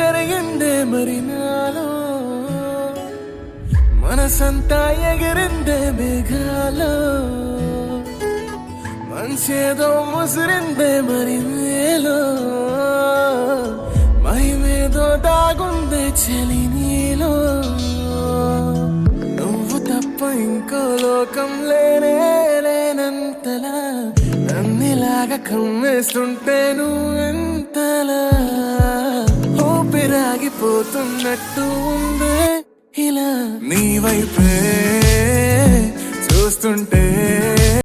జరిగిందే మరి నాలో మనసంతా ఎగిరిందే మేఘాలో మనసేదో ముసిరిందే మరి మేలో మహిమేదో దాగుందే చలి నీలో నువ్వు తప్ప ఇంకో లోకం లేనంతలా నన్నిలాగా కమ్మేస్తుంటే నువ్వెంతలా ఊపిరాగిపోతున్నట్టు ఉందే ఇలా నీ వైపే చూస్తుంటే